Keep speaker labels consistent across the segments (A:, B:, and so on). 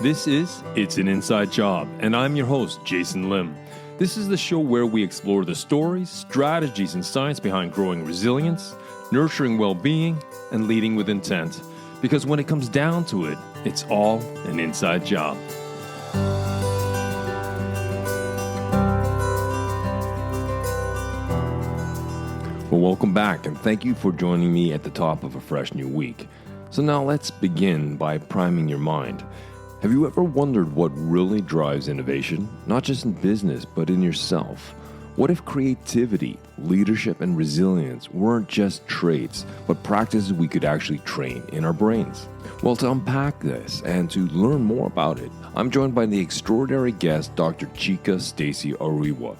A: This is It's an Inside Job, and I'm your host, Jason Lim. This is the show where we explore the stories, strategies, and science behind growing resilience, nurturing well-being, and leading with intent. Because when it comes down to it, it's all an inside job. Well, welcome back, and thank you for joining me at the top of a fresh new week. So now let's begin by priming your mind. Have you ever wondered what really drives innovation, not just in business, but in yourself? What if creativity, leadership, and resilience weren't just traits, but practices we could actually train in our brains? Well, to unpack this and to learn more about it, I'm joined by the extraordinary guest, Dr. Chika Stacy Oriuwa.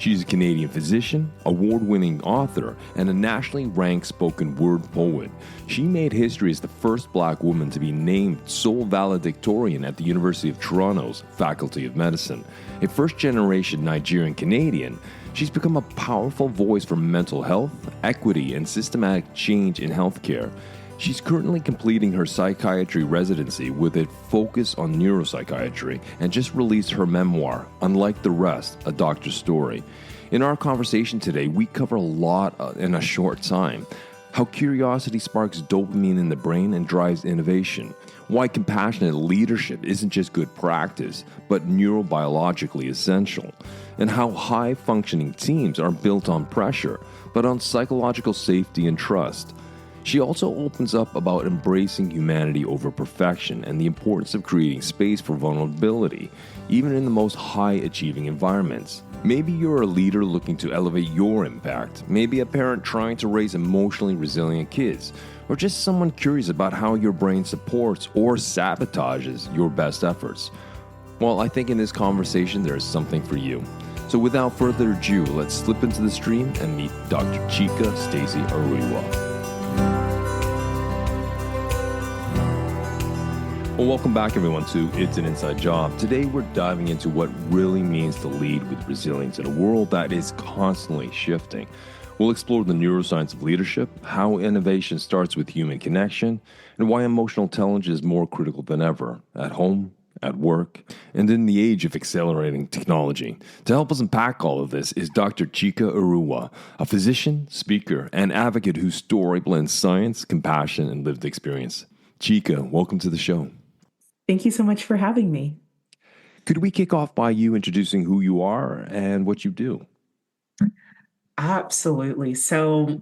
A: She's a Canadian physician, award-winning author, and a nationally ranked spoken word poet. She made history as the first Black woman to be named sole valedictorian at the University of Toronto's Faculty of Medicine. A first-generation Nigerian Canadian, she's become a powerful voice for mental health, equity, and systematic change in healthcare. She's currently completing her psychiatry residency with a focus on neuropsychiatry and just released her memoir, Unlike the Rest, A Doctor's Story. In our conversation today, we cover a lot in a short time. How curiosity sparks dopamine in the brain and drives innovation. Why compassionate leadership isn't just good practice, but neurobiologically essential. And how high-functioning teams aren't built on pressure, but on psychological safety and trust. She also opens up about embracing humanity over perfection and the importance of creating space for vulnerability, even in the most high-achieving environments. Maybe you're a leader looking to elevate your impact, maybe a parent trying to raise emotionally resilient kids, or just someone curious about how your brain supports or sabotages your best efforts. Well, I think in this conversation there is something for you. So without further ado, let's slip into the stream and meet Dr. Chika Stacy Oriuwa. Well, welcome back, everyone, to It's an Inside Job. Today, we're diving into what really means to lead with resilience in a world that is constantly shifting. We'll explore the neuroscience of leadership, how innovation starts with human connection, and why emotional intelligence is more critical than ever at home, at work, and in the age of accelerating technology. To help us unpack all of this is Dr. Chika Oriuwa, a physician, speaker, and advocate whose story blends science, compassion, and lived experience. Chika, welcome to the show.
B: Thank you so much for having me.
A: Could we kick off by you introducing who you are and what you do?
B: Absolutely. So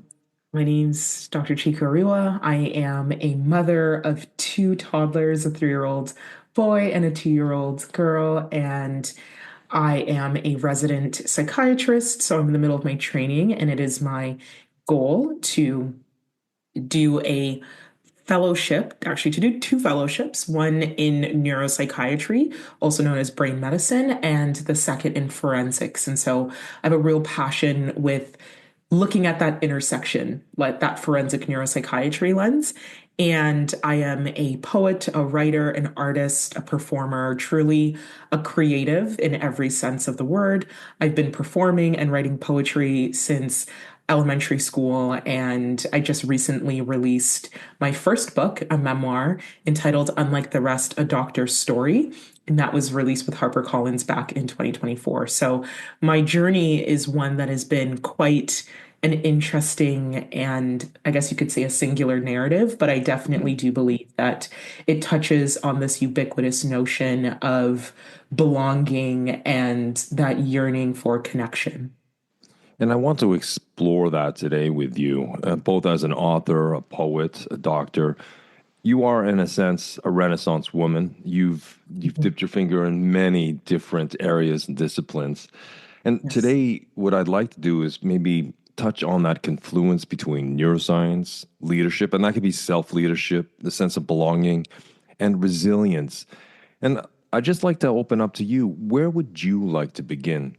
B: my name's Dr. Chika Oriuwa. I am a mother of two toddlers, a 3-year-old boy and a 2-year-old girl, and I am a resident psychiatrist. So I'm in the middle of my training, and it is my goal to do a fellowship, actually to do 2 fellowships, one in neuropsychiatry, also known as brain medicine, and the second in forensics. And so I have a real passion with looking at that intersection, like that forensic neuropsychiatry lens. And I am a poet, a writer, an artist, a performer, truly a creative in every sense of the word. I've been performing and writing poetry since elementary school, and I just recently released my first book, a memoir entitled Unlike the Rest, A Doctor's Story, and that was released with HarperCollins back in 2024. So my journey is one that has been quite an interesting and I guess you could say a singular narrative, but I definitely do believe that it touches on this ubiquitous notion of belonging and that yearning for connection.
A: And I want to explore that today with you, both as an author, a poet, a doctor. You are, in a sense, a Renaissance woman. You've dipped your finger in many different areas and disciplines. And
B: Yes.
A: today, what I'd like to do is maybe touch on that confluence between neuroscience, leadership, and that could be self-leadership, the sense of belonging, and resilience. And I'd just like to open up to you. Where would you like to begin?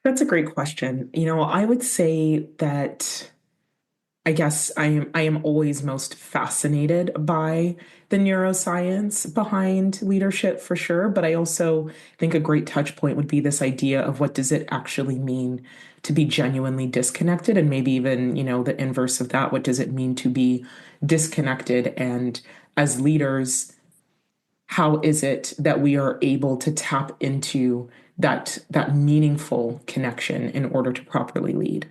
B: That's a great question. I would say that I guess I am always most fascinated by the neuroscience behind leadership for sure, but I also think a great touch point would be this idea of what does it actually mean to be genuinely disconnected, and maybe even, the inverse of that, what does it mean to be disconnected, and as leaders, how is it that we are able to tap into that meaningful connection in order to properly lead?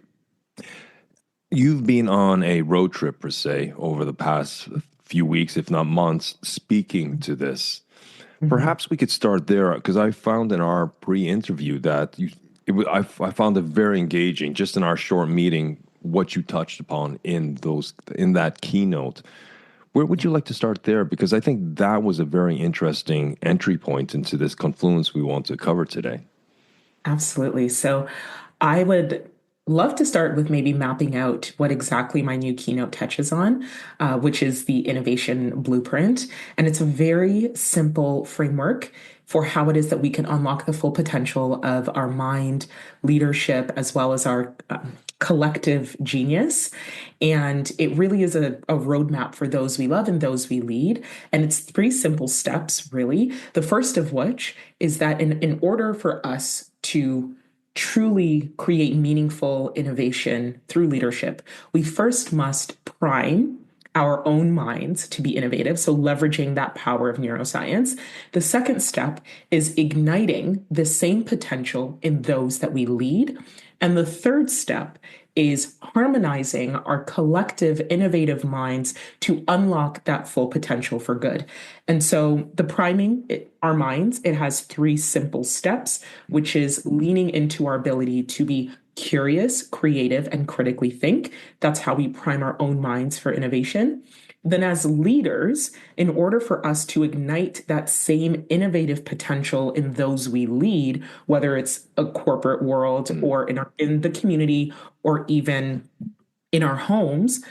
A: You've been on a road trip, per se, over the past few weeks, if not months, speaking to this.
B: Mhm.
A: Perhaps we could start there because I found in our pre-interview that I found it very engaging just in our short meeting what you touched upon in that keynote. Where would you like to start there? Because I think that was a very interesting entry point into this confluence we want to cover today.
B: Absolutely. So I would love to start with maybe mapping out what exactly my new keynote touches on, which is the innovation blueprint. And it's a very simple framework for how it is that we can unlock the full potential of our mind, leadership, as well as our collective genius. And it really is a roadmap for those we love and those we lead. And it's three simple steps, really. The first of which is that in order for us to truly create meaningful innovation through leadership, we first must prime our own minds to be innovative. So, leveraging that power of neuroscience. The second step is igniting the same potential in those that we lead. And the third step is harmonizing our collective innovative minds to unlock that full potential for good. And so the our minds, it has three simple steps, which is leaning into our ability to be curious, creative, and critically think. That's how we prime our own minds for innovation. Then, as leaders, in order for us to ignite that same innovative potential in those we lead, whether it's a corporate world or in the community or even in our homes,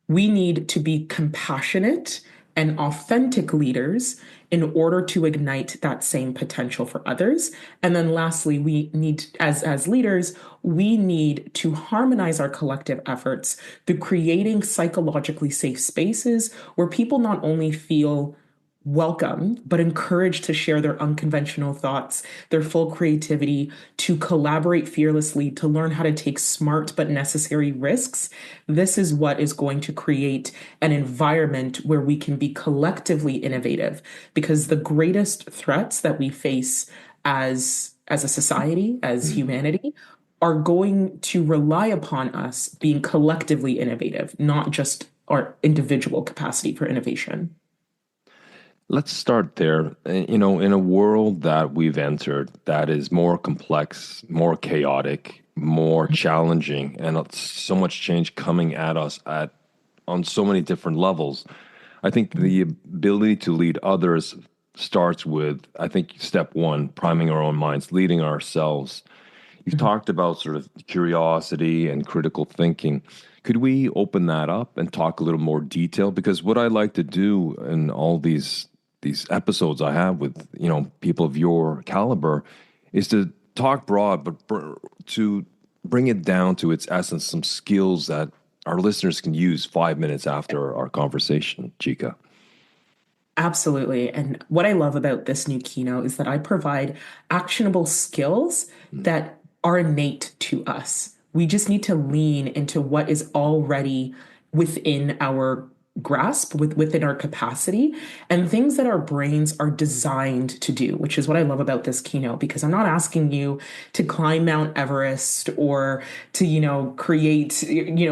B: we need to be compassionate and authentic leaders in order to ignite that same potential for others. And then lastly, we need, as leaders, we need to harmonize our collective efforts through creating psychologically safe spaces where people not only feel welcome, but encouraged to share their unconventional thoughts, their full creativity, to collaborate fearlessly, to learn how to take smart but necessary risks. This is what is going to create an environment where we can be collectively innovative, because the greatest threats that we face as a society, as humanity, are going to rely upon us being collectively innovative, not just our individual capacity for innovation.
A: Let's start there. In a world that we've entered that is more complex, more chaotic, more challenging, and so much change coming at us at on so many different levels, I think the ability to lead others starts with, I think, step one, priming our own minds, leading ourselves. You've talked about sort of curiosity and critical thinking. Could we open that up and talk a little more detail? Because what I like to do in all these episodes I have with people of your caliber is to talk broad, but to bring it down to its essence, some skills that our listeners can use 5 minutes after our conversation, Chika.
B: Absolutely. And what I love about this new keynote is that I provide actionable skills that are innate to us. We just need to lean into what is already within our grasp, within our capacity, and things that our brains are designed to do, which is what I love about this keynote, because I'm not asking you to climb Mount Everest or to, create,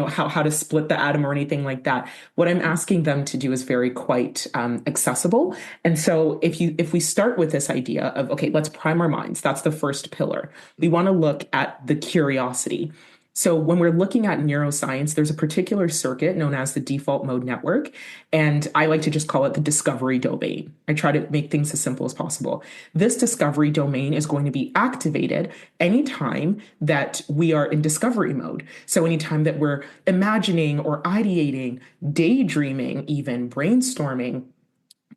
B: how to split the atom or anything like that. What I'm asking them to do is very quite accessible. And so if we start with this idea of, okay, let's prime our minds, that's the first pillar. We want to look at the curiosity. So when we're looking at neuroscience, there's a particular circuit known as the default mode network. And I like to just call it the discovery domain. I try to make things as simple as possible. This discovery domain is going to be activated anytime that we are in discovery mode. So anytime that we're imagining or ideating, daydreaming, even brainstorming,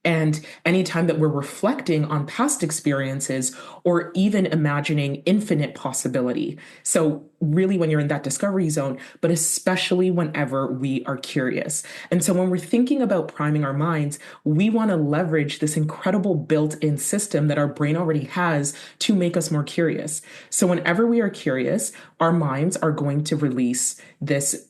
B: and anytime that we're reflecting on past experiences or even imagining infinite possibility. So, really, when you're in that discovery zone, but especially whenever we are curious. And so, when we're thinking about priming our minds, we want to leverage this incredible built in system that our brain already has to make us more curious. So, whenever we are curious, our minds are going to release this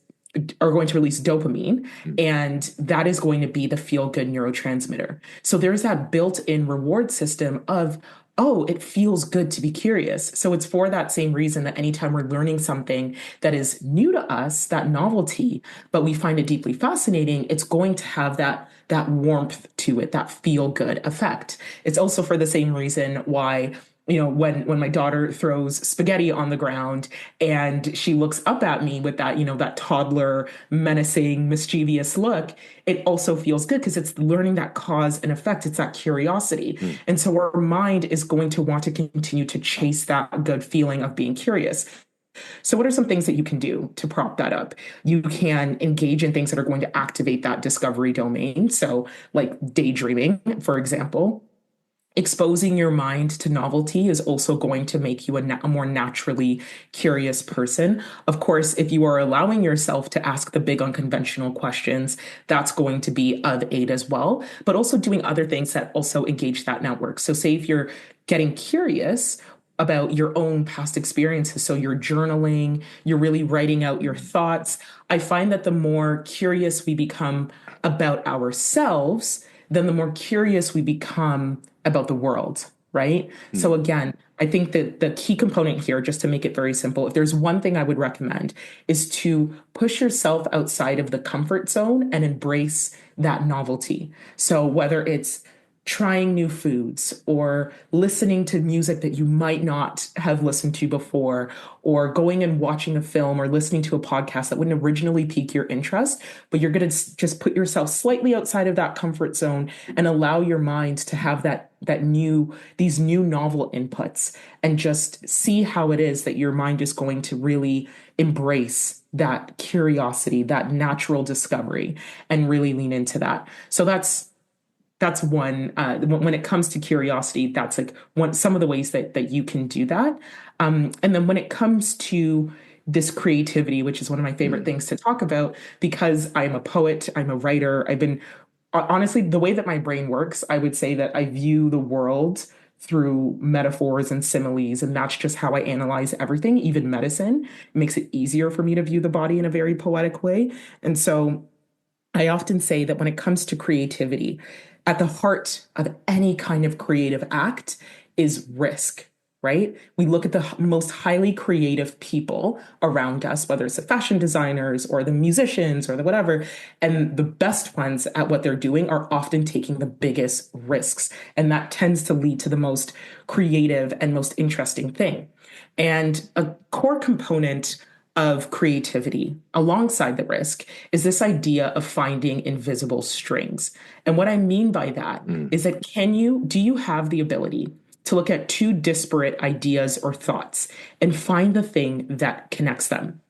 B: are going to release dopamine, and that is going to be the feel good neurotransmitter. So there's that built in reward system of, oh, it feels good to be curious. So it's for that same reason that anytime we're learning something that is new to us, that novelty, but we find it deeply fascinating, it's going to have that warmth to it, that feel good effect. It's also for the same reason why, when my daughter throws spaghetti on the ground and she looks up at me with that, that toddler menacing mischievous look, it also feels good because it's learning that cause and effect. It's that curiosity. And so our mind is going to want to continue to chase that good feeling of being curious. So what are some things that you can do to prop that up? You can engage in things that are going to activate that discovery domain. So like daydreaming, for example. Exposing your mind to novelty is also going to make you a more naturally curious person. Of course, if you are allowing yourself to ask the big unconventional questions, that's going to be of aid as well, but also doing other things that also engage that network. So say if you're getting curious about your own past experiences. So you're journaling, you're really writing out your thoughts. I find that the more curious we become about ourselves, then the more curious we become about the world, right? So again, I think that the key component here, just to make it very simple, if there's one thing I would recommend, is to push yourself outside of the comfort zone and embrace that novelty. So whether it's trying new foods or listening to music that you might not have listened to before, or going and watching a film or listening to a podcast that wouldn't originally pique your interest, but you're going to just put yourself slightly outside of that comfort zone and allow your mind to have these new novel inputs, and just see how it is that your mind is going to really embrace that curiosity, that natural discovery, and really lean into that. So that's one. When it comes to curiosity, that's like some of the ways that you can do that. And then when it comes to this creativity, which is one of my favorite things to talk about, because I'm a poet, I'm a writer. I've been honestly, the way that my brain works, I would say that I view the world through metaphors and similes, and that's just how I analyze everything, even medicine. It makes it easier for me to view the body in a very poetic way. And so I often say that when it comes to creativity, at the heart of any kind of creative act is risk, right? We look at the most highly creative people around us, whether it's the fashion designers or the musicians or the whatever, and the best ones at what they're doing are often taking the biggest risks. And that tends to lead to the most creative and most interesting thing. And a core component of creativity alongside the risk is this idea of finding invisible strings. And what I mean by that is that do you have the ability to look at two disparate ideas or thoughts and find the thing that connects them?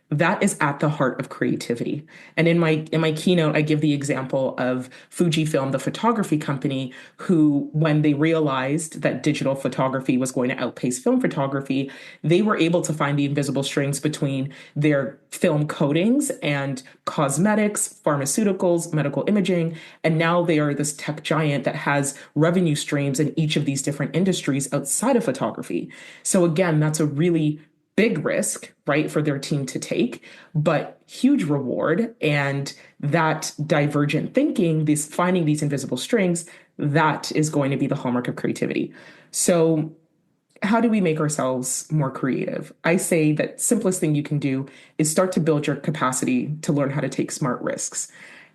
B: That is at the heart of creativity. And in my keynote, I give the example of Fujifilm, the photography company, who, when they realized that digital photography was going to outpace film photography, they were able to find the invisible strings between their film coatings and cosmetics, pharmaceuticals, medical imaging. And now they are this tech giant that has revenue streams in each of these different industries outside of photography. So again, that's a really big risk, right, for their team to take, but huge reward. And that divergent thinking, this finding these invisible strings, that is going to be the hallmark of creativity. So how do we make ourselves more creative? I say that simplest thing you can do is start to build your capacity to learn how to take smart risks.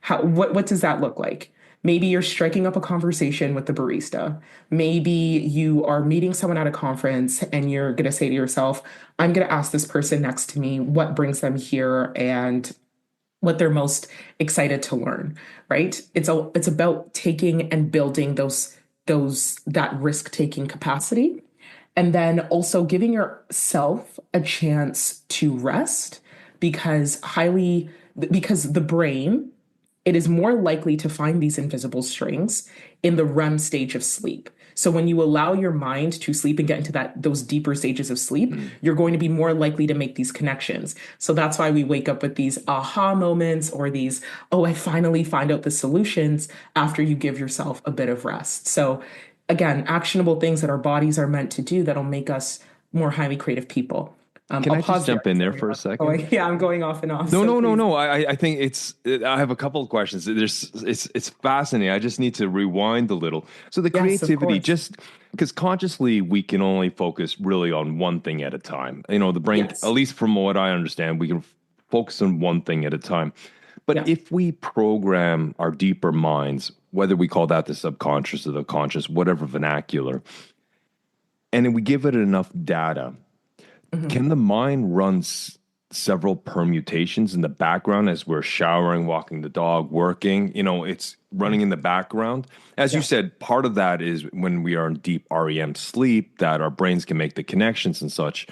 B: What does that look like? Maybe you're striking up a conversation with the barista. Maybe you are meeting someone at a conference and you're going to say to yourself, I'm going to ask this person next to me what brings them here and what they're most excited to learn, right? It's about taking and building that risk-taking capacity, and then also giving yourself a chance to rest, because the brain, it is more likely to find these invisible strings in the REM stage of sleep. So when you allow your mind to sleep and get into those deeper stages of sleep, you're going to be more likely to make these connections. So that's why we wake up with these aha moments or these, oh, I finally find out the solutions after you give yourself a bit of rest. So again, actionable things that our bodies are meant to do that'll make us more highly creative people.
A: Can
B: I'll
A: I just
B: pause there.
A: jump in there
B: Sorry
A: for a
B: about
A: second?
B: going. Yeah, I'm going off and off.
A: No,
B: So
A: no, no,
B: please.
A: no. I think I have a couple of questions. It's fascinating. I just need to rewind a little. So the
B: Yes, of
A: creativity,
B: course.
A: just because consciously we can only focus really on one thing at a time. The brain, at
B: Yes.
A: least from what I understand, we can focus on one thing at a time. But
B: Yeah.
A: if we program our deeper minds, whether we call that the subconscious or the conscious, whatever vernacular, and then we give it enough data,
B: Mhm.
A: can the mind run several permutations in the background as we're showering, walking the dog, working? It's running in the background. As you
B: Yeah.
A: said, part of that is when we are in deep REM sleep that our brains can make the connections and such.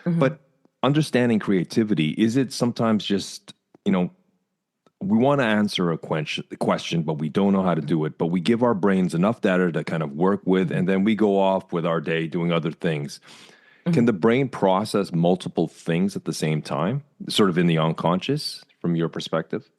B: Mhm.
A: But understanding creativity, is it sometimes just, we want to answer a question, but we don't know how to do it. But we give our brains enough data to kind of work with, and then we go off with our day doing other things. Can
B: Mhm.
A: the brain process multiple things at the same time, sort of in the unconscious, from your perspective?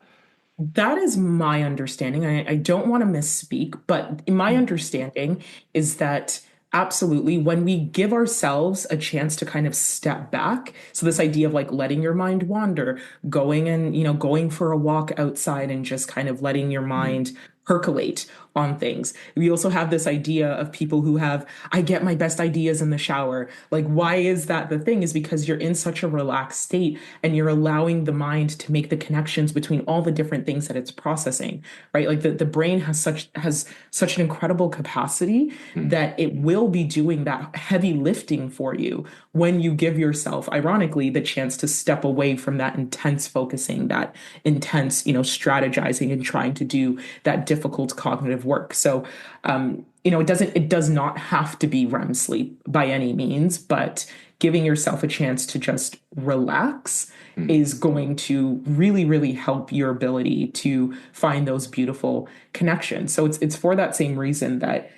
B: That is my understanding. I don't want to misspeak, but my
A: Mm,
B: understanding is that absolutely when we give ourselves a chance to kind of step back, so this idea of like letting your mind wander, going and, going for a walk outside and just kind of letting your
A: mm,
B: mind percolate on things. We also have this idea of people who have, I get my best ideas in the shower. Like, why is that the thing? Is because you're in such a relaxed state and you're allowing the mind to make the connections between all the different things that it's processing, right? Like the brain has such an incredible capacity
A: mm,
B: that it will be doing that heavy lifting for you when you give yourself, ironically, the chance to step away from that intense focusing, that intense, strategizing and trying to do that difficult cognitive work. So, it does not have to be REM sleep by any means, but giving yourself a chance to just relax
A: mm.
B: is going to really, really help your ability to find those beautiful connections. So it's for that same reason that,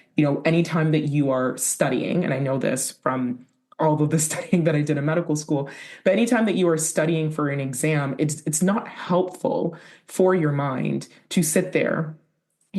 B: anytime that you are studying, and I know this from all of the studying that I did in medical school, but anytime that you are studying for an exam, it's not helpful for your mind to sit there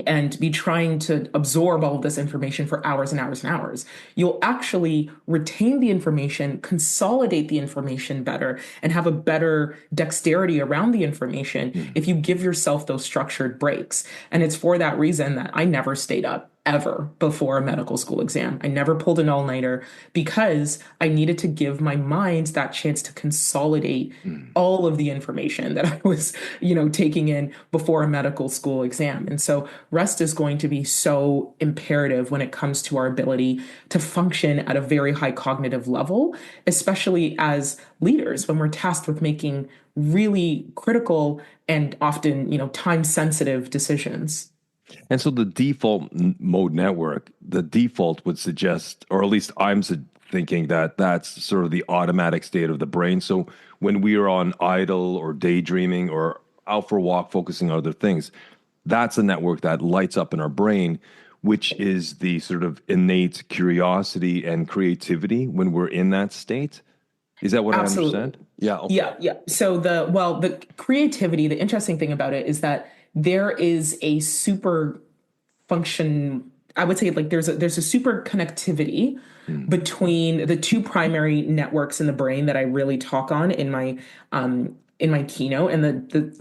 B: and be trying to absorb all of this information for hours and hours and hours. You'll actually retain the information, consolidate the information better, and have a better dexterity around the information
A: Mm.
B: if you give yourself those structured breaks. And it's for that reason that I never stayed up ever before a medical school exam. I never pulled an all-nighter because I needed to give my mind that chance to consolidate
A: Mm.
B: all of the information that I was, taking in before a medical school exam. And so rest is going to be so imperative when it comes to our ability to function at a very high cognitive level, especially as leaders when we're tasked with making really critical and often, time sensitive decisions.
A: And so the default mode network, the default would suggest, or at least thinking that that's sort of the automatic state of the brain. So when we are on idle or daydreaming or out for a walk, focusing on other things, that's a network that lights up in our brain, which is the sort of innate curiosity and creativity when we're in that state. Is that what I
B: Absolutely.
A: understand? Yeah. Okay.
B: Yeah, yeah. So the creativity, the interesting thing about it is that there is a super function. I would say like there's a super connectivity
A: Mm.
B: between the two primary networks in the brain that I really talk on in my keynote. And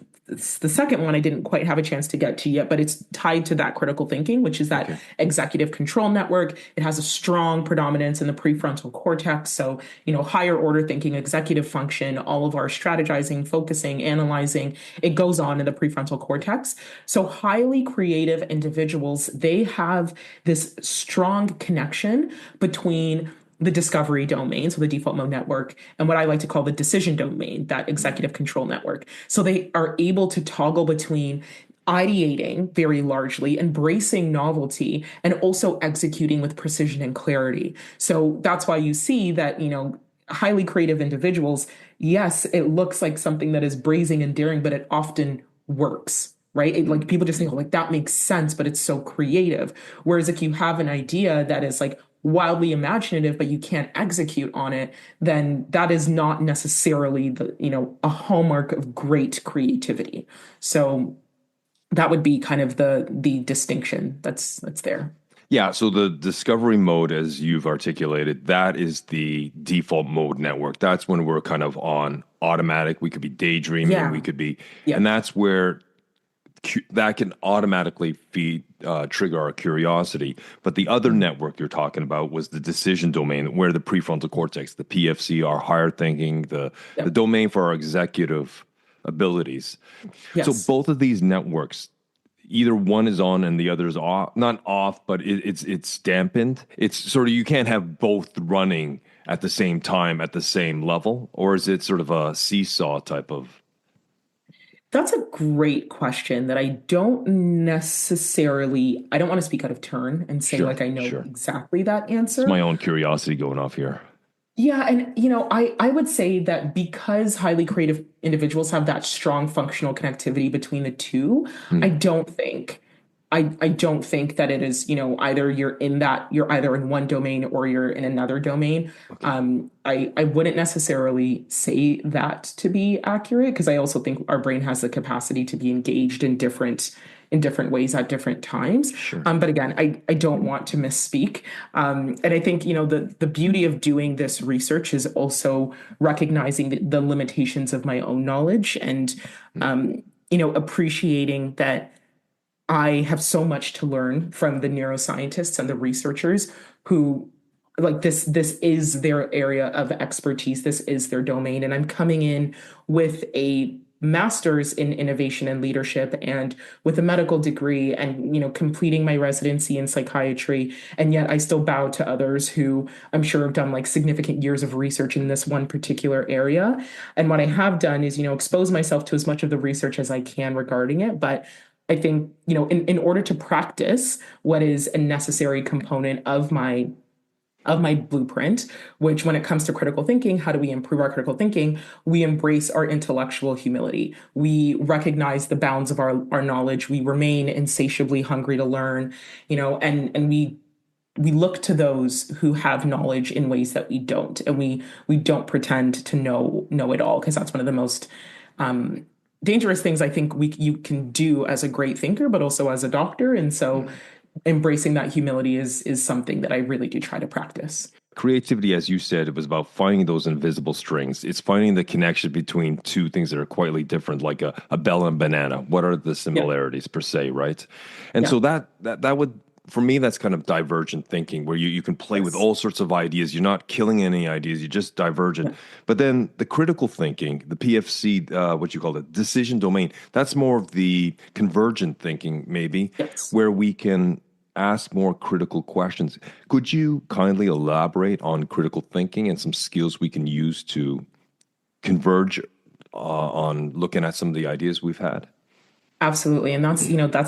B: the second one I didn't quite have a chance to get to yet, but it's tied to that critical thinking, which is that
A: Okay.
B: executive control network. It has a strong predominance in the prefrontal cortex. So, higher order thinking, executive function, all of our strategizing, focusing, analyzing, it goes on in the prefrontal cortex. So highly creative individuals, they have this strong connection between the discovery domain, so the default mode network, and what I like to call the decision domain, that
A: Mm.
B: executive control network. So they are able to toggle between ideating very largely, embracing novelty, and also executing with precision and clarity. So that's why you see that, highly creative individuals, yes, it looks like something that is brazen and daring, but it often works. Right? Like
A: Mm.
B: people just think, oh, like that makes sense, but it's so creative. Whereas if you have an idea that is like wildly imaginative, but you can't execute on it, then that is not necessarily a hallmark of great creativity. So that would be kind of the distinction that's there.
A: Yeah, so the discovery mode, as you've articulated, that is the default mode network. That's when we're kind of on automatic. We could be daydreaming, we
B: Yeah.
A: could be, and
B: Yep.
A: that's where that can automatically trigger our curiosity. But the other
B: Mhm.
A: network you're talking about was the decision domain, where the prefrontal cortex, the PFC, our higher thinking, the
B: Yep.
A: domain for our executive abilities. So
B: Yes.
A: both of these networks, either one is on and the other is off, not off, but it's dampened. It's sort of, you can't have both running at the same time at the same level, or is it sort of a seesaw type of?
B: That's a great question that I don't want to speak out of turn and say
A: Sure,
B: like I know
A: sure.
B: exactly that
A: It's
B: answer.
A: my own curiosity going off here.
B: Yeah, and I would say that because highly creative individuals have that strong functional connectivity between the two, I
A: Hmm.
B: don't think I don't think that it is, either you're either in one domain or you're in another domain.
A: Okay.
B: I wouldn't necessarily say that to be accurate because I also think our brain has the capacity to be engaged in different ways at different times.
A: Sure.
B: But again, I don't want to misspeak. And I think, the beauty of doing this research is also recognizing the limitations of my own knowledge and,
A: Hmm.
B: appreciating that I have so much to learn from the neuroscientists and the researchers who like this is their area of expertise. This is their domain. And I'm coming in with a master's in innovation and leadership and with a medical degree and completing my residency in psychiatry, and yet I still bow to others who I'm sure have done like significant years of research in this one particular area. And what I have done is expose myself to as much of the research as I can regarding it, but I think, in order to practice what is a necessary component of my blueprint, which when it comes to critical thinking, how do we improve our critical thinking? We embrace our intellectual humility. We recognize the bounds of our knowledge. We remain insatiably hungry to learn, and we look to those who have knowledge in ways that we don't, and we don't pretend to know it all because that's one of the most um, dangerous things I think you can do as a great thinker, but also as a doctor. And so, embracing that humility is something that I really do try to practice.
A: Creativity, as you said, it was about finding those invisible strings. It's finding the connection between two things that are quietly different, like a bell and banana. What are the
B: Yeah,
A: similarities per se, right? And
B: yeah,
A: so that would, for me, that's kind of divergent thinking, where you can play with
B: yes,
A: all sorts of ideas. You're not killing any ideas. You're just divergent.
B: yeah,
A: But then the critical thinking, the PFC, what you call it, decision domain, that's more of the convergent thinking, maybe,
B: yes.
A: where we can ask more critical questions. Could you kindly elaborate on critical thinking and some skills we can use to converge on looking at some of the ideas we've had?
B: Absolutely. And that's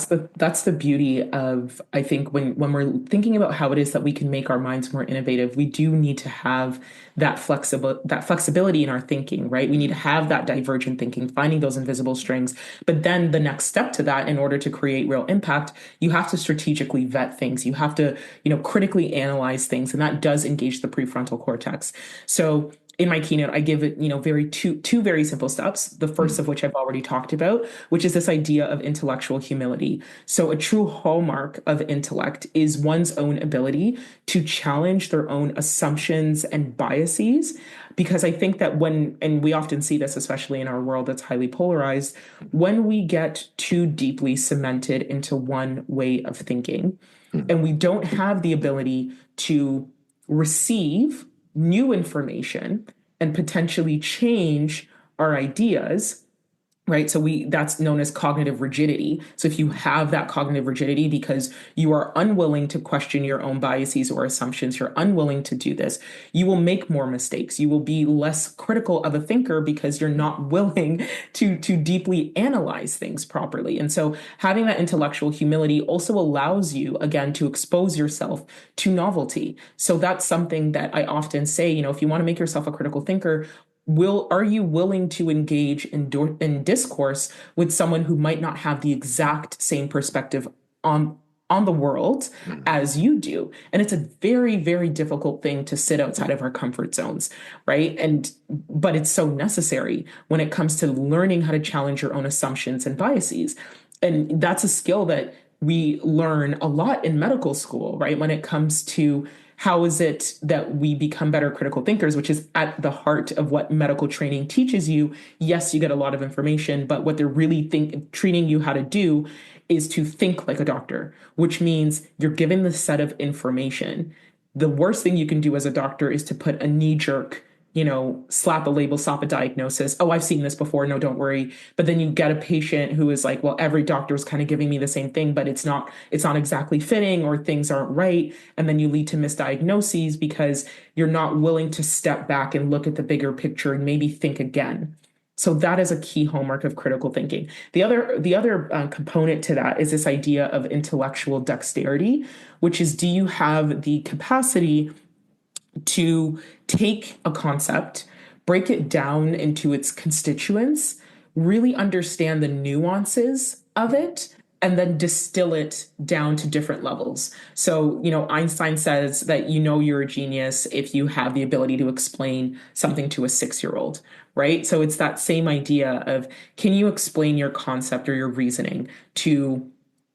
B: the beauty of, I think, when we're thinking about how it is that we can make our minds more innovative, we do need to have that flexibility in our thinking, right? We need to have that divergent thinking, finding those invisible strings. But then the next step to that, in order to create real impact, you have to strategically vet things. You have to, critically analyze things, and that does engage the prefrontal cortex. So in my keynote, I give it, very two very simple steps. The first
A: Mm,
B: of which I've already talked about, which is this idea of intellectual humility. So a true hallmark of intellect is one's own ability to challenge their own assumptions and biases. Because I think that and we often see this, especially in our world that's highly polarized, when we get too deeply cemented into one way of thinking,
A: mm.
B: and we don't have the ability to receive new information and potentially change our ideas, right? So that's known as cognitive rigidity. So if you have that cognitive rigidity because you are unwilling to question your own biases or assumptions, you're unwilling to do this, you will make more mistakes. You will be less critical of a thinker because you're not willing to deeply analyze things properly. And so having that intellectual humility also allows you, again, to expose yourself to novelty. So that's something that I often say, if you want to make yourself a critical thinker, are you willing to engage in discourse with someone who might not have the exact same perspective on the world
A: Mm.
B: as you do? And it's a very, very difficult thing to sit outside of our comfort zones, right? But it's so necessary when it comes to learning how to challenge your own assumptions and biases. And that's a skill that we learn a lot in medical school, right? When it comes to how is it that we become better critical thinkers, which is at the heart of what medical training teaches you. Yes, you get a lot of information, but what they're really treating you how to do is to think like a doctor, which means you're given the set of information. The worst thing you can do as a doctor is to put a knee jerk, slap a label, slap a diagnosis. Oh, I've seen this before. No, don't worry. But then you get a patient who is like, well, every doctor is kind of giving me the same thing, but it's not exactly fitting, or things aren't right. And then you lead to misdiagnoses because you're not willing to step back and look at the bigger picture and maybe think again. So that is a key hallmark of critical thinking. The other component to that is this idea of intellectual dexterity, which is, do you have the capacity to take a concept, break it down into its constituents, really understand the nuances of it, and then distill it down to different levels. So, Einstein says that you're a genius if you have the ability to explain something to a 6-year-old, right? So it's that same idea of, can you explain your concept or your reasoning to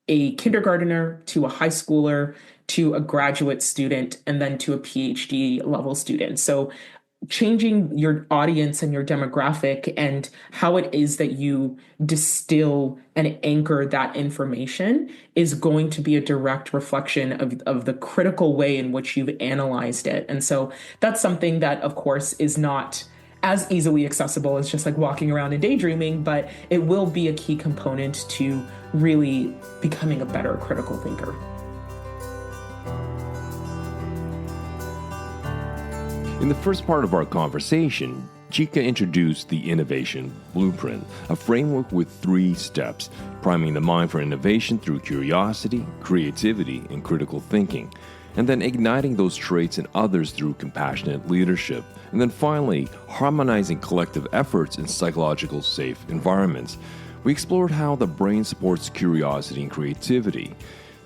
B: a kindergartner, to a high schooler, to a graduate student, and then to a PhD level student? So changing your audience and your demographic and how it is that you distill and anchor that information is going to be a direct reflection of the critical way in which you've analyzed it. And so that's something that, of course, is not as easily accessible as just like walking around and daydreaming, but it will be a key component to really becoming a better critical thinker.
A: In the first part of our conversation, Chika introduced the Innovation Blueprint, a framework with 3 steps: priming the mind for innovation through curiosity, creativity, and critical thinking, and then igniting those traits in others through compassionate leadership, and then finally, harmonizing collective efforts in psychological safe environments. We explored how the brain supports curiosity and creativity.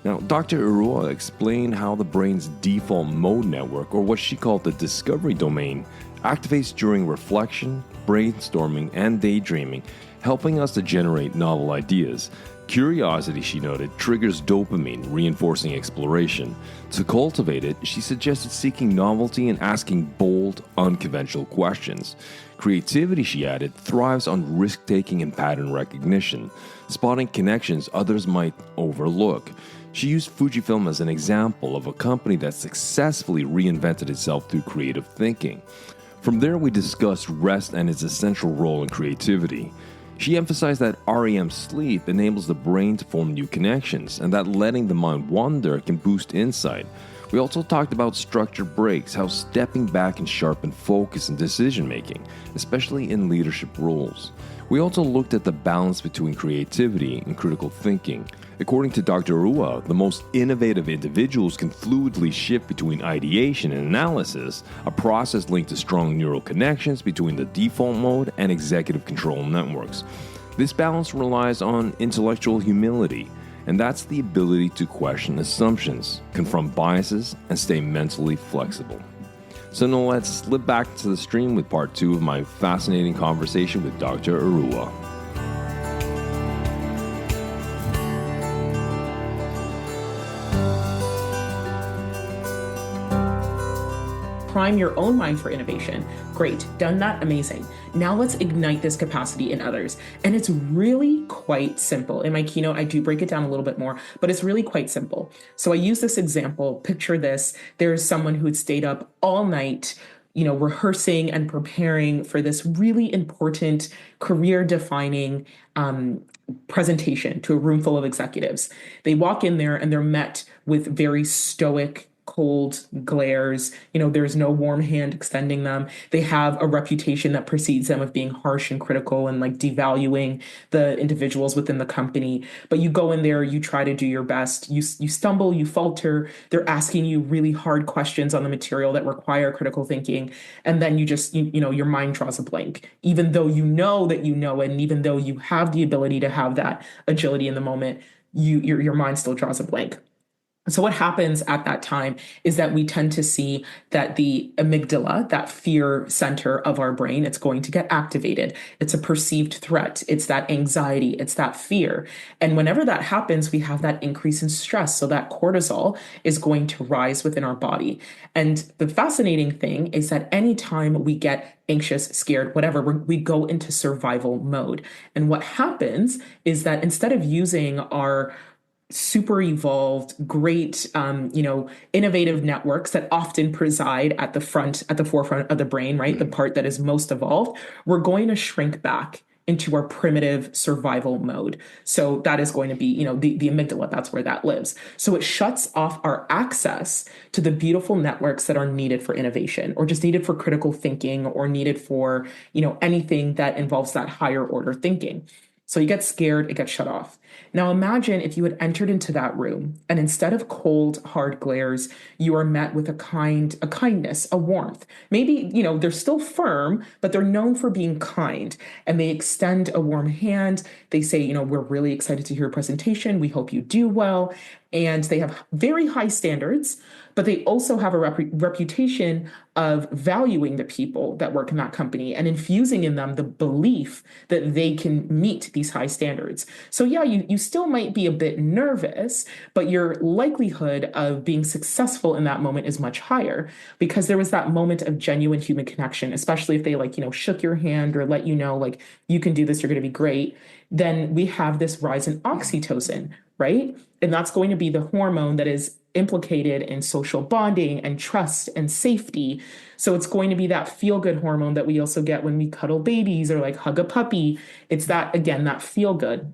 A: Now, Dr. Oriuwa explained how the brain's default mode network, or what she called the discovery domain, activates during reflection, brainstorming, and daydreaming, helping us to generate novel ideas. Curiosity, she noted, triggers dopamine, reinforcing exploration. To cultivate it, she suggested seeking novelty and asking bold, unconventional questions. Creativity, she added, thrives on risk-taking and pattern recognition, spotting connections others might overlook. She used Fujifilm as an example of a company that successfully reinvented itself through creative thinking. From there, we discussed rest and its essential role in creativity. She emphasized that REM sleep enables the brain to form new connections, and that letting the mind wander can boost insight. We also talked about structured breaks, how stepping back can sharpen focus and decision making, especially in leadership roles. We also looked at the balance between creativity and critical thinking. According to Dr. Oriuwa, the most innovative individuals can fluidly shift between ideation and analysis, a process linked to strong neural connections between the default mode and executive control networks. This balance relies on intellectual humility, and that's the ability to question assumptions, confront biases, and stay mentally flexible. So now let's slip back to the stream with part 2 of my fascinating conversation with Dr. Oriuwa.
B: Prime your own mind for innovation. Great, done that, amazing. Now let's ignite this capacity in others. And it's really quite simple. In my keynote, I do break it down a little bit more, but it's really quite simple. So I use this example. Picture this. There's someone who had stayed up all night, rehearsing and preparing for this really important career-defining presentation to a room full of executives. They walk in there and they're met with very stoic, cold glares. There's no warm hand extending them. They have a reputation that precedes them of being harsh and critical and like devaluing the individuals within the company. But you go in there, you try to do your best. You stumble, you falter. They're asking you really hard questions on the material that require critical thinking. And then you just, your mind draws a blank, even though you know that you know it. And even though you have the ability to have that agility in the moment, your mind still draws a blank. So what happens at that time is that we tend to see that the amygdala, that fear center of our brain, it's going to get activated. It's a perceived threat. It's that anxiety. It's that fear. And whenever that happens, we have that increase in stress. So that cortisol is going to rise within our body. And the fascinating thing is that anytime we get anxious, scared, whatever, we go into survival mode. And what happens is that instead of using our super evolved, great, innovative networks that often preside at the forefront of the brain, right? The part that is most evolved, we're going to shrink back into our primitive survival mode. So that is going to be, the amygdala, that's where that lives. So it shuts off our access to the beautiful networks that are needed for innovation or just needed for critical thinking or needed for, anything that involves that higher order thinking. So you get scared, it gets shut off. Now imagine if you had entered into that room and instead of cold, hard glares, you are met with a kindness, a warmth. Maybe, they're still firm, but they're known for being kind. And they extend a warm hand. They say, we're really excited to hear your presentation. We hope you do well. And they have very high standards, but they also have a reputation of valuing the people that work in that company and infusing in them the belief that they can meet these high standards. So yeah, you still might be a bit nervous, but your likelihood of being successful in that moment is much higher because there was that moment of genuine human connection, especially if they shook your hand or let you know, you can do this, you're going to be great. Then we have this rise in oxytocin, right? And that's going to be the hormone that is implicated in social bonding and trust and safety. So it's going to be that feel good hormone that we also get when we cuddle babies or hug a puppy. It's that, again, that feel good.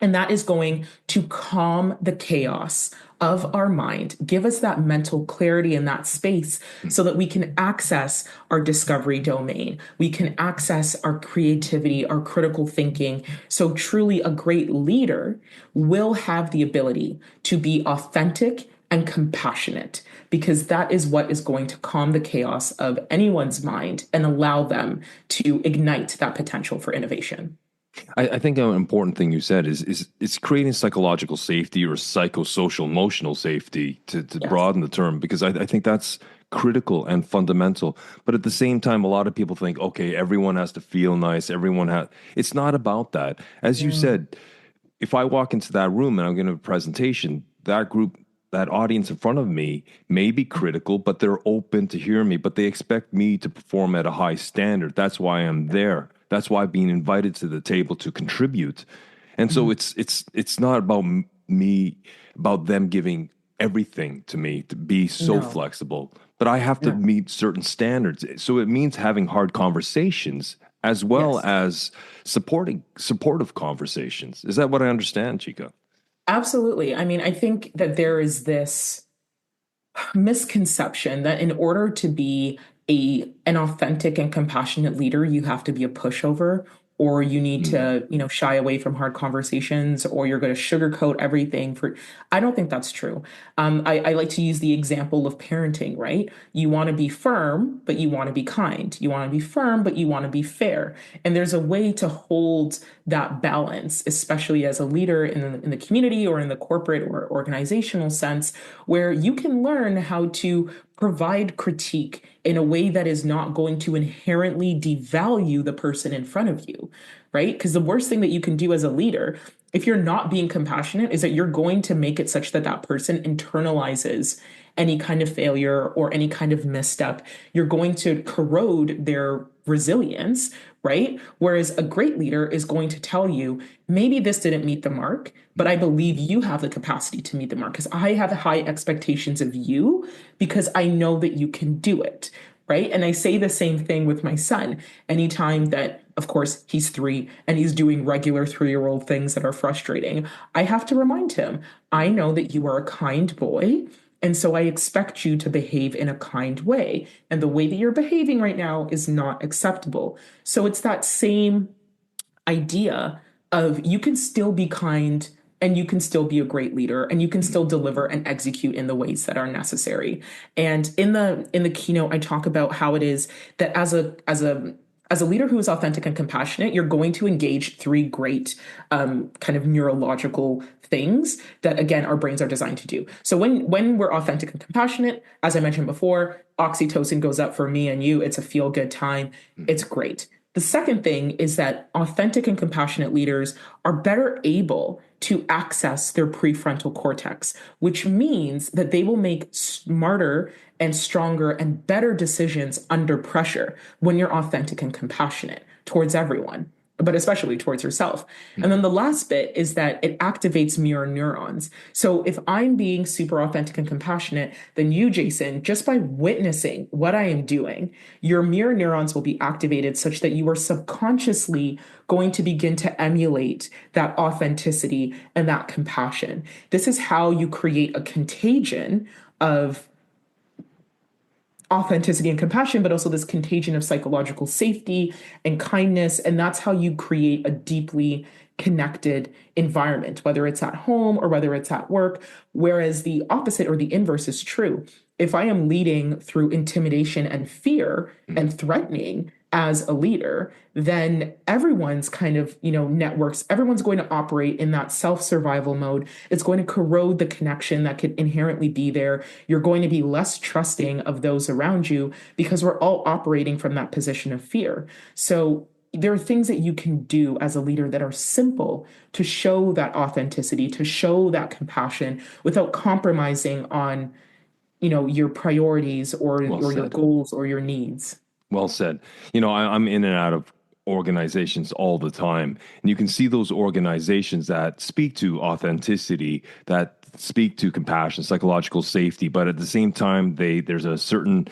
B: And that is going to calm the chaos of our mind, give us that mental clarity in that space so that we can access our discovery domain. We can access our creativity, our critical thinking. So truly a great leader will have the ability to be authentic and compassionate because that is what is going to calm the chaos of anyone's mind and allow them to ignite that potential for innovation.
A: I think an important thing you said is it's creating psychological safety or psychosocial emotional safety to
B: Yes.
A: broaden the term because I think that's critical and fundamental. But at the same time, a lot of people think, okay, everyone has to feel nice. Everyone has. It's not about that. As you
B: Yeah.
A: said, if I walk into that room and I'm going to have a presentation, that group, that audience in front of me may be critical, but they're open to hear me, but they expect me to perform at a high standard. That's why I'm there. That's why I'm being invited to the table to contribute. And so
B: Mhm.
A: it's not about me, about them giving everything to me to be so
B: No,
A: flexible, but I have to
B: no.
A: meet certain standards. So it means having hard conversations as well
B: Yes,
A: as supportive conversations. Is that what I understand, Chica?
B: absolutely. I mean, I think that there is this misconception that in order to be an authentic and compassionate leader, you have to be a pushover or you need
A: Mm.
B: to, shy away from hard conversations or you're going to sugarcoat everything for I don't think that's true. I like to use the example of parenting, right? You want to be firm, but you want to be kind. You want to be firm, but you want to be fair. And there's a way to hold that balance, especially as a leader in the community or in the corporate or organizational sense, where you can learn how to provide critique in a way that is not going to inherently devalue the person in front of you, right? Because the worst thing that you can do as a leader, if you're not being compassionate, is that you're going to make it such that that person internalizes any kind of failure or any kind of misstep. You're going to corrode their resilience, right? Whereas a great leader is going to tell you, maybe this didn't meet the mark, but I believe you have the capacity to meet the mark because I have high expectations of you because I know that you can do it. Right. And I say the same thing with my son. Anytime that, of course, he's 3 and he's doing regular 3-year-old things that are frustrating, I have to remind him, I know that you are a kind boy. And so I expect you to behave in a kind way. And the way that you're behaving right now is not acceptable. So it's that same idea of you can still be kind and you can still be a great leader and you can still deliver and execute in the ways that are necessary. And in the keynote I talk about how it is that as a as a leader who is authentic and compassionate, you're going to engage three great kind of neurological things that, again, our brains are designed to do. So when we're authentic and compassionate, as I mentioned before, oxytocin goes up for me and you. It's a feel good time. It's great. The second thing is that authentic and compassionate leaders are better able to access their prefrontal cortex, which means that they will make smarter and stronger and better decisions under pressure when you're authentic and compassionate towards everyone, but especially towards yourself. And then the last bit is that it activates mirror neurons. So if I'm being super authentic and compassionate, then you, Jason, just by witnessing what I am doing, your mirror neurons will be activated such that you are subconsciously going to begin to emulate that authenticity and that compassion. This is how you create a contagion of authenticity and compassion, but also this contagion of psychological safety and kindness. And that's how you create a deeply connected environment, whether it's at home or whether it's at work. Whereas the opposite or the inverse is true. If I am leading through intimidation and fear and threatening as a leader, then everyone's kind of, networks, everyone's going to operate in that self-survival mode. It's going to corrode the connection that could inherently be there. You're going to be less trusting of those around you because we're all operating from that position of fear. So there are things that you can do as a leader that are simple to show that authenticity, to show that compassion without compromising on, your priorities or your goals or your needs.
A: Well said. I'm in and out of organizations all the time, and you can see those organizations that speak to authenticity, that speak to compassion, psychological safety, but at the same time, there's a certain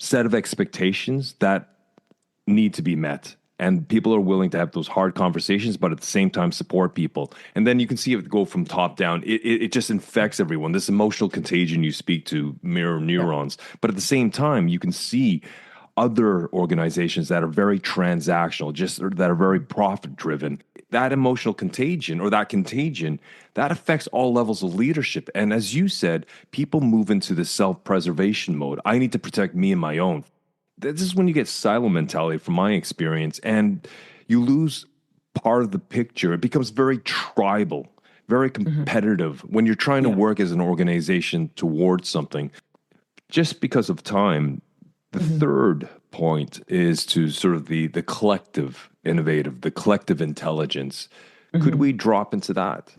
A: set of expectations that need to be met. And people are willing to have those hard conversations, but at the same time support people. And then you can see it go from top down. It just infects everyone. This emotional contagion you speak to, mirror neurons. Yeah. But at the same time, you can see other organizations that are very transactional, just that are very profit driven. That emotional contagion or that contagion, that affects all levels of leadership. And as you said, people move into the self-preservation mode. I need to protect me and my own. This is when you get silo mentality from my experience, and you lose part of the picture. It becomes very tribal, very competitive when you're trying to work as an organization towards something. Just because of time, the third point is to sort of the collective innovative, the collective intelligence. Could we drop into that?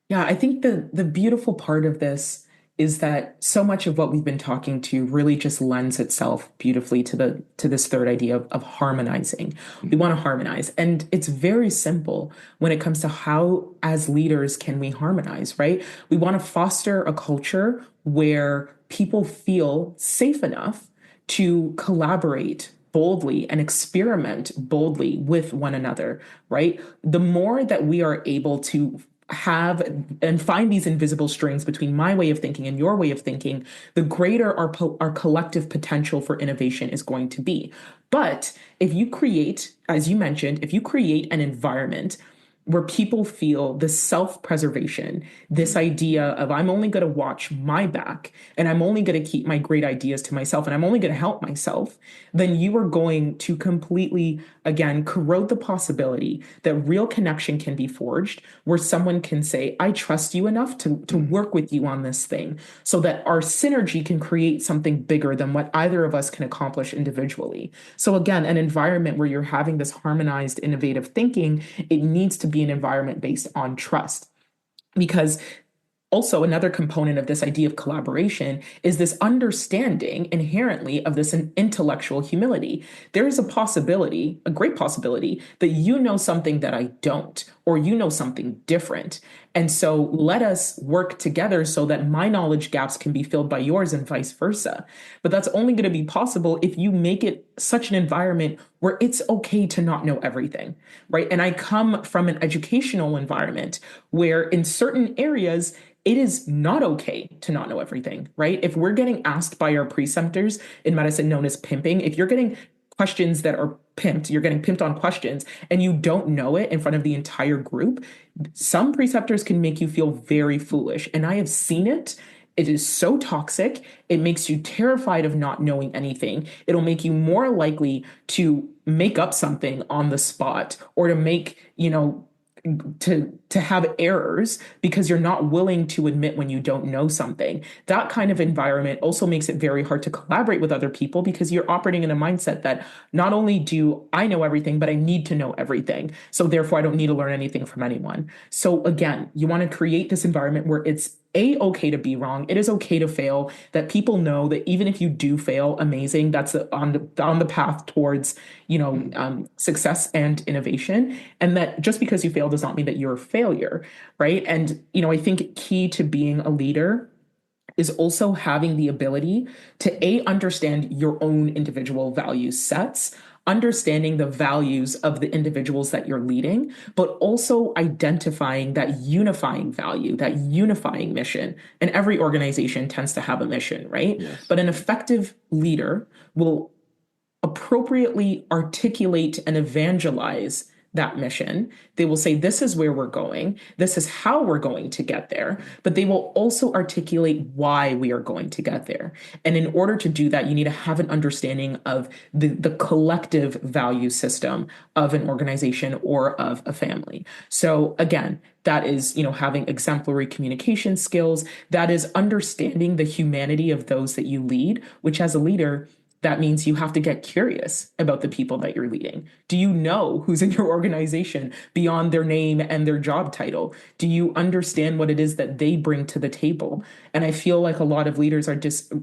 B: Yeah, I think the beautiful part of this is that so much of what we've been talking to really just lends itself beautifully to this third idea of harmonizing. We want to harmonize. And it's very simple when it comes to how, as leaders, can we harmonize, right? We want to foster a culture where people feel safe enough to collaborate boldly and experiment boldly with one another, right? The more that we are able to have and find these invisible strings between my way of thinking and your way of thinking, the greater our collective potential for innovation is going to be. But if you create, as you mentioned, if you create an environment where people feel this self-preservation, this idea of I'm only going to watch my back and I'm only going to keep my great ideas to myself and I'm only going to help myself, then you are going to completely, again, corrode the possibility that real connection can be forged where someone can say, I trust you enough to work with you on this thing so that our synergy can create something bigger than what either of us can accomplish individually. So again, an environment where you're having this harmonized, innovative thinking, it needs to be an environment based on trust. Because also, another component of this idea of collaboration is this understanding inherently of this intellectual humility. There is a possibility, a great possibility, that you know something that I don't, or you know something different. And so let us work together so that my knowledge gaps can be filled by yours and vice versa. But that's only going to be possible if you make it such an environment where it's okay to not know everything, right? And I come from an educational environment where in certain areas, it is not okay to not know everything, right? If we're getting asked by our preceptors in medicine known as pimping, if you're getting questions that are pimped, you're getting pimped on questions and you don't know it in front of the entire group, some preceptors can make you feel very foolish. And I have seen it It is so toxic. It makes you terrified of not knowing anything. It'll make you more likely to make up something on the spot or to make, to have errors because you're not willing to admit when you don't know something. That kind of environment also makes it very hard to collaborate with other people because you're operating in a mindset that not only do I know everything, but I need to know everything. So therefore I don't need to learn anything from anyone. So again, you want to create this environment where it's okay to be wrong. It is okay to fail, that people know that even if you do fail, amazing. That's on the path towards, success and innovation. And that just because you fail does not mean that you're a failure, right? And, I think key to being a leader is also having the ability to understand your own individual value sets, understanding the values of the individuals that you're leading, but also identifying that unifying value, that unifying mission. And every organization tends to have a mission, right?
A: Yes.
B: But an effective leader will appropriately articulate and evangelize that mission. They will say, this is where we're going. This is how we're going to get there. But they will also articulate why we are going to get there. And in order to do that, you need to have an understanding of the collective value system of an organization or of a family. So again, that is, having exemplary communication skills. That is understanding the humanity of those that you lead, which as a leader, that means you have to get curious about the people that you're leading. Do you know who's in your organization beyond their name and their job title? Do you understand what it is that they bring to the table? And I feel like a lot of leaders are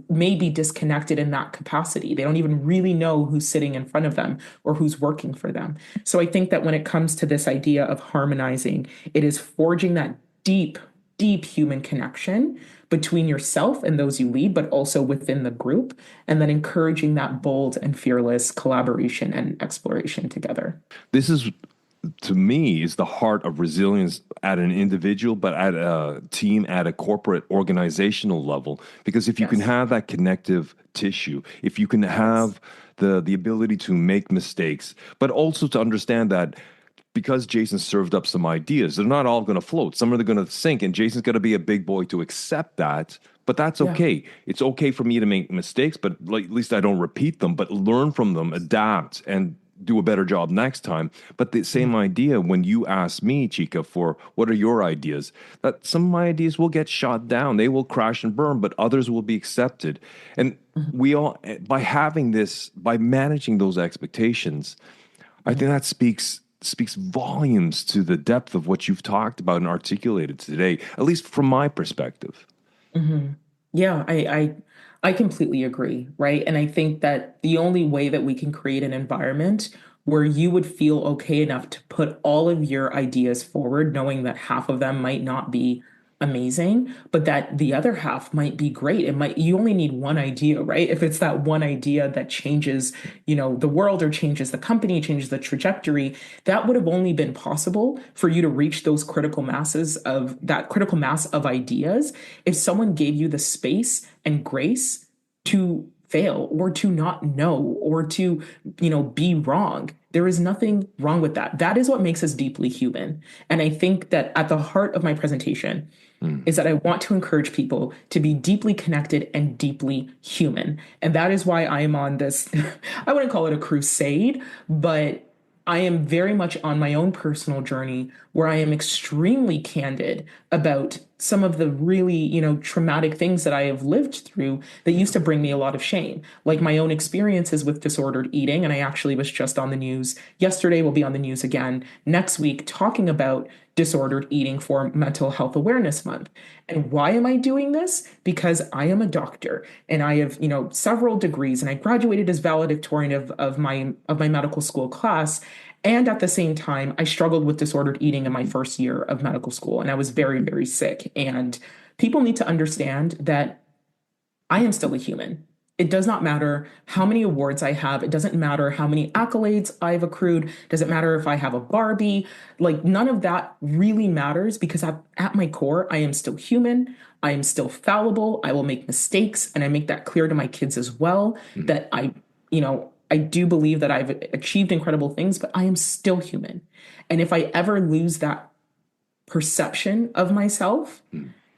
B: maybe disconnected in that capacity. They don't even really know who's sitting in front of them or who's working for them. So I think that when it comes to this idea of harmonizing, it is forging that deep, deep human connection between yourself and those you lead, but also within the group, and then encouraging that bold and fearless collaboration and exploration together.
A: This is, to me, is the heart of resilience at an individual, but at a team, at a corporate organizational level. Because if you can have that connective tissue, if you can have the ability to make mistakes, but also to understand that because Jason served up some ideas, they're not all going to float. Some are going to sink, and Jason's got to be a big boy to accept that. But that's okay. Yeah. It's okay for me to make mistakes, but at least I don't repeat them, but learn from them, adapt, and do a better job next time. But the same idea when you ask me, Chika, for what are your ideas, that some of my ideas will get shot down. They will crash and burn, but others will be accepted. And we all, by having this, by managing those expectations, I think that speaks volumes to the depth of what you've talked about and articulated today, at least from my perspective.
B: Mm-hmm. Yeah, I completely agree, right? And I think that the only way that we can create an environment where you would feel okay enough to put all of your ideas forward, knowing that half of them might not be amazing, but that the other half might be great. You only need one idea, right? If it's that one idea that changes, the world or changes the company, changes the trajectory, that would have only been possible for you to reach that critical mass of ideas if someone gave you the space and grace to fail or to not know or to, be wrong. There is nothing wrong with that. That is what makes us deeply human. And I think that at the heart of my presentation is that I want to encourage people to be deeply connected and deeply human. And that is why I am on this, I wouldn't call it a crusade, but I am very much on my own personal journey where I am extremely candid about some of the really, traumatic things that I have lived through that used to bring me a lot of shame, like my own experiences with disordered eating. And I actually was just on the news yesterday, will be on the news again next week, talking about disordered eating for Mental Health Awareness Month. And why am I doing this? Because I am a doctor and I have, several degrees, and I graduated as valedictorian of my medical school class. And at the same time, I struggled with disordered eating in my first year of medical school, and I was very, very sick. And people need to understand that I am still a human. It does not matter how many awards I have. It doesn't matter how many accolades I've accrued. It doesn't matter if I have a Barbie. Like, none of that really matters because at my core, I am still human. I am still fallible. I will make mistakes. And I make that clear to my kids as well, that I do believe that I've achieved incredible things, but I am still human. And if I ever lose that perception of myself,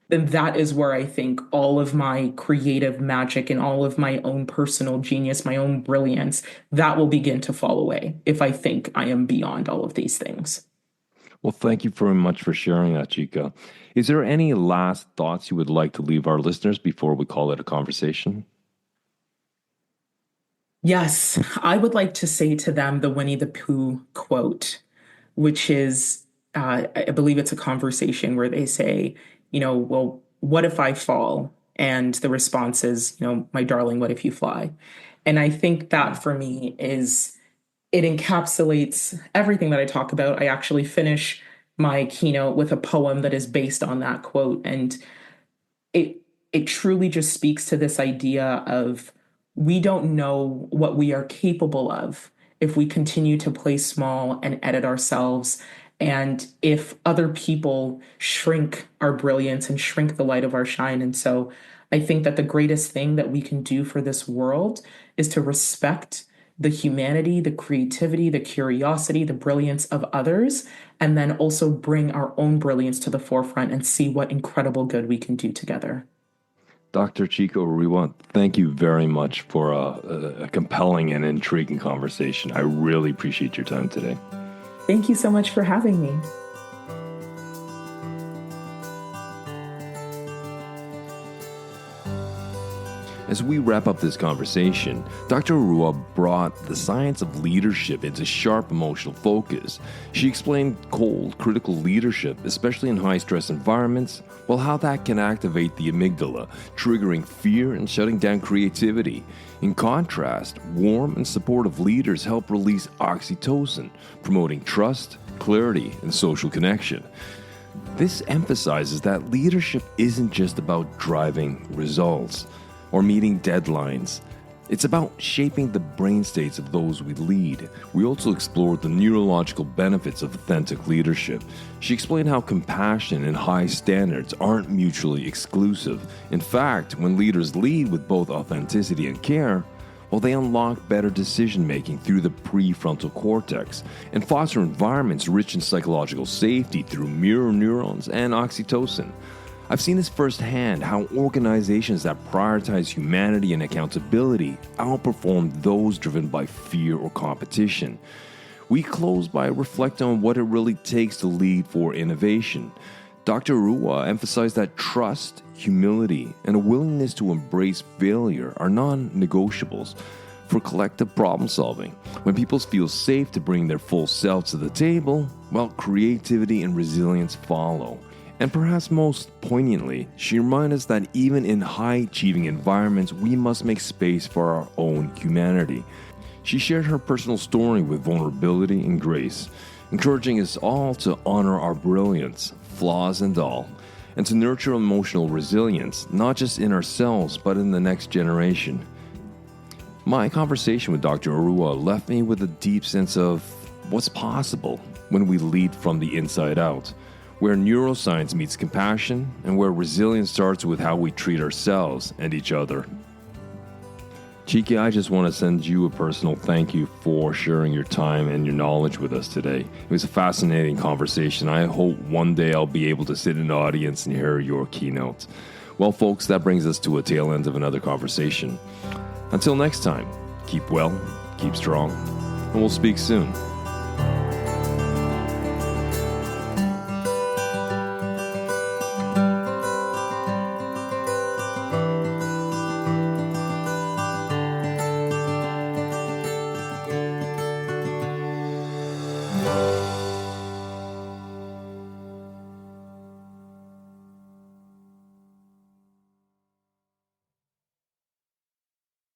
B: then that is where I think all of my creative magic and all of my own personal genius, my own brilliance, that will begin to fall away if I think I am beyond all of these things.
A: Well, thank you very much for sharing that, Chika. Is there any last thoughts you would like to leave our listeners before we call it a conversation?
B: Yes, I would like to say to them the Winnie the Pooh quote, which is, I believe it's a conversation where they say, well, what if I fall? And the response is, my darling, what if you fly? And I think that for me it encapsulates everything that I talk about. I actually finish my keynote with a poem that is based on that quote. And it it truly just speaks to this idea of we don't know what we are capable of if we continue to play small and edit ourselves, and if other people shrink our brilliance and shrink the light of our shine. And so I think that the greatest thing that we can do for this world is to respect the humanity, the creativity, the curiosity, the brilliance of others, and then also bring our own brilliance to the forefront and see what incredible good we can do together.
A: Dr. Chika Oriuwa, thank you very much for a compelling and intriguing conversation. I really appreciate your time today.
B: Thank you so much for having me.
A: As we wrap up this conversation, Dr. Oriuwa brought the science of leadership into sharp emotional focus. She explained cold, critical leadership, especially in high-stress environments, well, how that can activate the amygdala, triggering fear and shutting down creativity. In contrast, warm and supportive leaders help release oxytocin, promoting trust, clarity, and social connection. This emphasizes that leadership isn't just about driving results or meeting deadlines. It's about shaping the brain states of those we lead. We also explored the neurological benefits of authentic leadership. She explained how compassion and high standards aren't mutually exclusive. In fact, when leaders lead with both authenticity and care, well, they unlock better decision-making through the prefrontal cortex and foster environments rich in psychological safety through mirror neurons and oxytocin. I've seen this firsthand, how organizations that prioritize humanity and accountability outperform those driven by fear or competition. We close by reflecting on what it really takes to lead for innovation. Dr. Oriuwa emphasized that trust, humility, and a willingness to embrace failure are non-negotiables for collective problem solving. When people feel safe to bring their full selves to the table, well, creativity and resilience follow. And perhaps most poignantly, she reminded us that even in high-achieving environments, we must make space for our own humanity. She shared her personal story with vulnerability and grace, encouraging us all to honor our brilliance, flaws and all, and to nurture emotional resilience, not just in ourselves, but in the next generation. My conversation with Dr. Oriuwa left me with a deep sense of what's possible when we lead from the inside out, where neuroscience meets compassion, and where resilience starts with how we treat ourselves and each other. Chika, I just want to send you a personal thank you for sharing your time and your knowledge with us today. It was a fascinating conversation. I hope one day I'll be able to sit in the audience and hear your keynote. Well, folks, that brings us to a tail end of another conversation. Until next time, keep well, keep strong, and we'll speak soon.